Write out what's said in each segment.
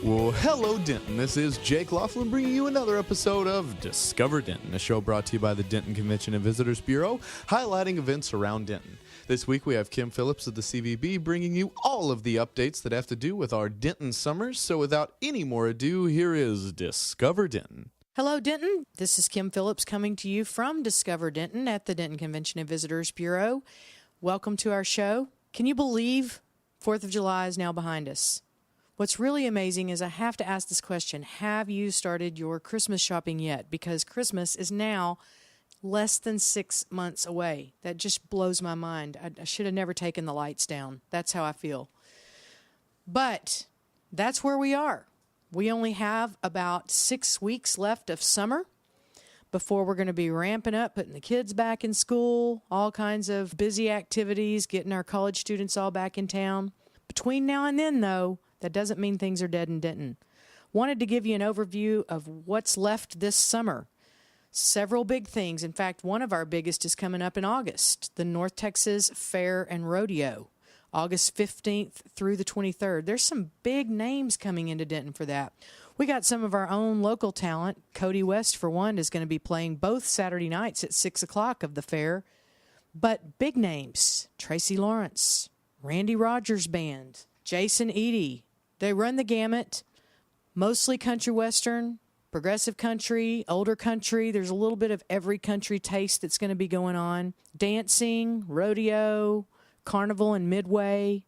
Well, hello, Denton. This is Jake Laughlin bringing you another episode of Discover Denton, a show brought to you by the Denton Convention and Visitors Bureau, highlighting events around Denton. This week we have Kim Phillips of the CVB bringing you all of the updates that have to do with our Denton summers. So without any more ado, here is Discover Denton. Hello, Denton. This is Kim Phillips coming to you from Discover Denton at the Denton Convention and Visitors Bureau. Welcome to our show. Can you believe 4th of July is now behind us? What's really amazing is I have to ask this question. Have you started your Christmas shopping yet? Because Christmas is now less than 6 months away. That just blows my mind. I should have never taken the lights down. That's how I feel. But that's where we are. We only have about 6 weeks left of summer before we're going to be ramping up, putting the kids back in school, all kinds of busy activities, getting our college students all back in town. Between now and then, though, that doesn't mean things are dead in Denton. Wanted to give you an overview of what's left this summer. Several big things. In fact, one of our biggest is coming up in August, the North Texas Fair and Rodeo, August 15th through the 23rd. There's some big names coming into Denton for that. We got some of our own local talent. Cody West, for one, is going to be playing both Saturday nights at 6 o'clock of the fair. But big names, Tracy Lawrence, Randy Rogers Band, Jason Eady. They run the gamut, mostly country western, progressive country, older country. There's a little bit of every country taste that's going to be going on. Dancing, rodeo, carnival and midway,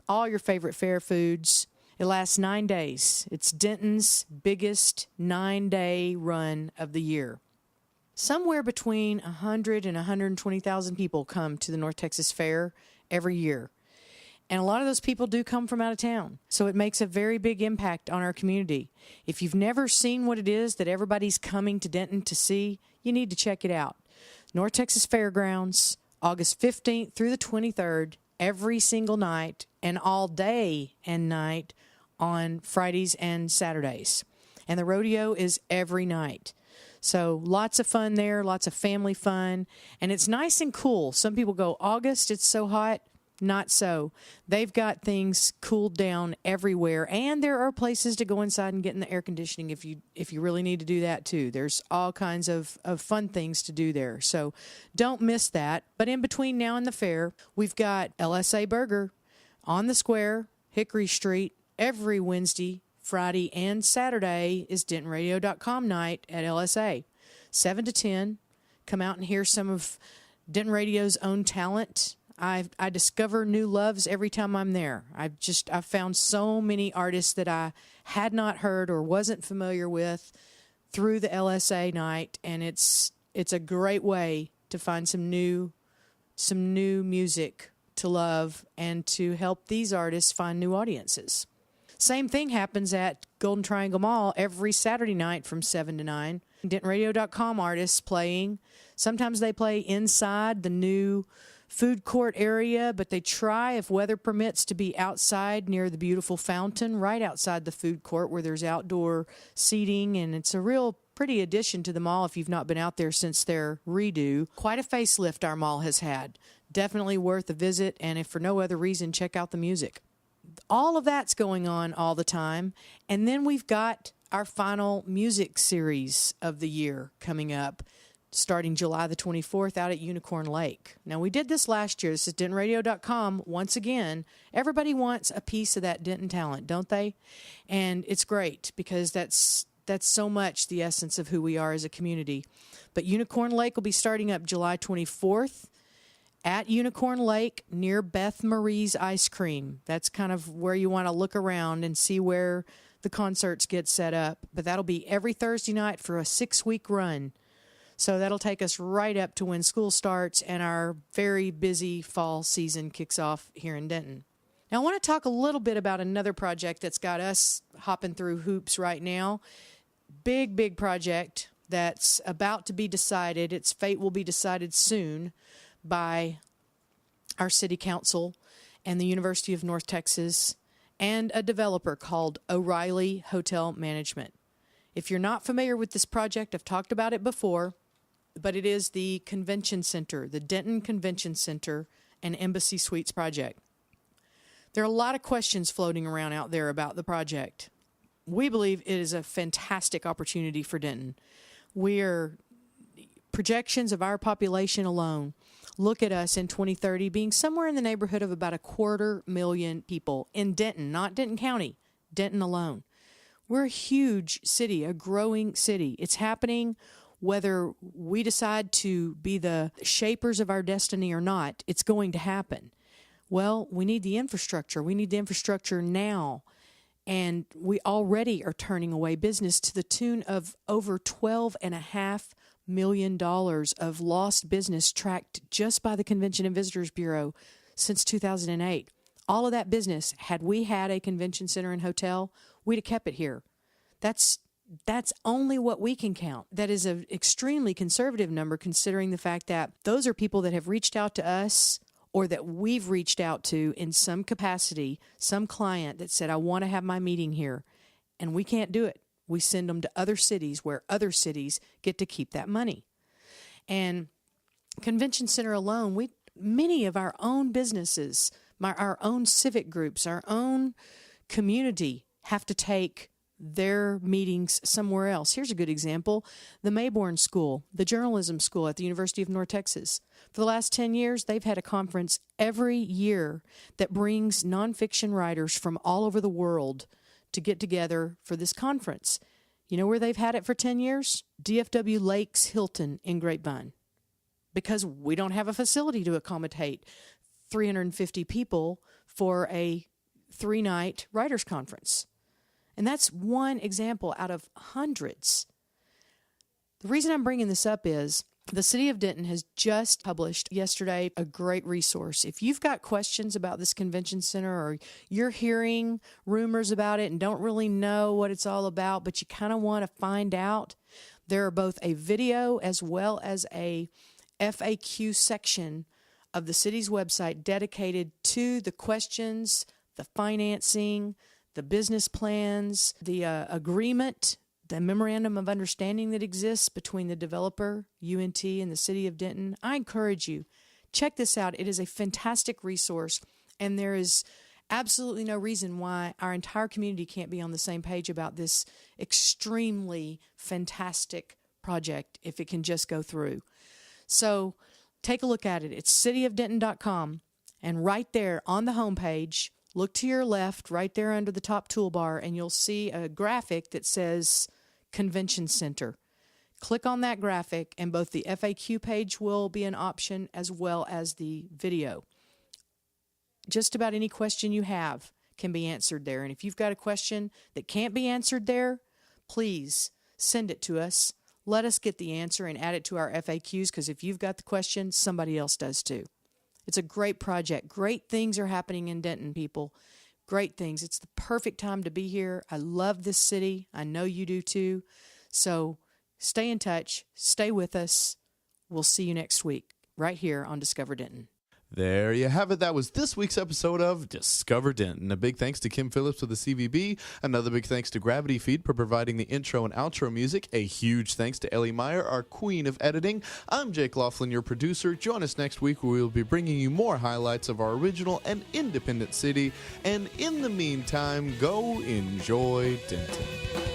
all your favorite fair foods. It lasts 9 days. It's Denton's biggest 9-day run of the year. Somewhere between 100 and 120,000 people come to the North Texas Fair every year. And a lot of those people do come from out of town. So it makes a very big impact on our community. If you've never seen what it is that everybody's coming to Denton to see, you need to check it out. North Texas Fairgrounds, August 15th through the 23rd, every single night and all day and night on Fridays and Saturdays. And the rodeo is every night. So lots of fun there, lots of family fun. And it's nice and cool. Some people go, August, it's so hot. Not so. They've got things cooled down everywhere, and there are places to go inside and get in the air conditioning if you really need to do that too. There's all kinds of fun things to do there, so don't miss that. But in between now and the fair, we've got LSA Burger on the square, Hickory Street, every Wednesday, Friday, and Saturday is DentonRadio.com night at LSA. 7 to 10, come out and hear some of Denton Radio's own talent. I discover new loves every time I'm there. I've found so many artists that I had not heard or wasn't familiar with through the LSA night, and it's a great way to find some new music to love and to help these artists find new audiences. Same thing happens at Golden Triangle Mall every Saturday night from 7 to 9. DentonRadio.com artists playing. Sometimes they play inside the new food court area, but they try, if weather permits, to be outside near the beautiful fountain right outside the food court where there's outdoor seating, and it's a real pretty addition to the mall if you've not been out there since their redo. Quite a facelift our mall has had. Definitely worth a visit, and if for no other reason, check out the music. All of that's going on all the time, and then we've got our final music series of the year coming up, starting July the 24th out at Unicorn Lake. Now, we did this last year. This is DentonRadio.com. Once again, everybody wants a piece of that Denton talent, don't they? And it's great because that's so much the essence of who we are as a community. But Unicorn Lake will be starting up July 24th at Unicorn Lake near Beth Marie's Ice Cream. That's kind of where you want to look around and see where the concerts get set up. But that'll be every Thursday night for a 6-week run. So that'll take us right up to when school starts and our very busy fall season kicks off here in Denton. Now, I want to talk a little bit about another project that's got us hopping through hoops right now. Big project that's about to be decided. Its fate will be decided soon by our city council and the University of North Texas and a developer called O'Reilly Hotel Management. If you're not familiar with this project, I've talked about it before, but it is the convention center, the Denton Convention Center and Embassy Suites project. There are a lot of questions floating around out there about the project. we believe it is a fantastic opportunity for Denton. Projections of our population alone look at us in 2030 being somewhere in the neighborhood of about 250,000 people in Denton, not Denton County, Denton alone. We're a huge city, a growing city. It's happening whether we decide to be the shapers of our destiny or not. It's going to happen. Well, we need the infrastructure. We need the infrastructure now. And we already are turning away business to the tune of over $12.5 million of lost business tracked just by the Convention and Visitors Bureau since 2008. All of that business, had we had a convention center and hotel, we'd have kept it here. That's only what we can count. That is an extremely conservative number, considering the fact that those are people that have reached out to us or that we've reached out to in some capacity, some client that said, I want to have my meeting here, and we can't do it. We send them to other cities where other cities get to keep that money. And Convention Center alone, many of our own businesses, our own civic groups, our own community have to take their meetings somewhere else. Here's a good example. The Mayborn School, the journalism school at the University of North Texas. For the last 10 years, they've had a conference every year that brings nonfiction writers from all over the world to get together for this conference. You know where they've had it for 10 years? DFW Lakes Hilton in Grapevine. Because we don't have a facility to accommodate 350 people for a 3-night writers' conference. And that's one example out of hundreds. The reason I'm bringing this up is the City of Denton has just published yesterday a great resource. If you've got questions about this convention center or you're hearing rumors about it and don't really know what it's all about, but you kind of want to find out, there are both a video as well as a FAQ section of the city's website dedicated to the questions, the financing, the business plans, the agreement, the memorandum of understanding that exists between the developer, UNT, and the City of Denton. I encourage you, check this out. It is a fantastic resource, and there is absolutely no reason why our entire community can't be on the same page about this extremely fantastic project if it can just go through. So take a look at it. It's cityofdenton.com, and right there on the homepage, look to your left, right there under the top toolbar, and you'll see a graphic that says Convention Center. Click on that graphic, and both the FAQ page will be an option as well as the video. Just about any question you have can be answered there. And if you've got a question that can't be answered there, please send it to us. Let us get the answer and add it to our FAQs, because if you've got the question, somebody else does too. It's a great project. Great things are happening in Denton, people. Great things. It's the perfect time to be here. I love this city. I know you do too. So stay in touch. Stay with us. We'll see you next week right here on Discover Denton. There you have it. That was this week's episode of Discover Denton. A big thanks to Kim Phillips of the CVB. Another big thanks to Gravity Feed for providing the intro and outro music. A huge thanks to Ellie Meyer, our queen of editing. I'm Jake Laughlin, your producer. Join us next week where we'll be bringing you more highlights of our original and independent city. And in the meantime, go enjoy Denton.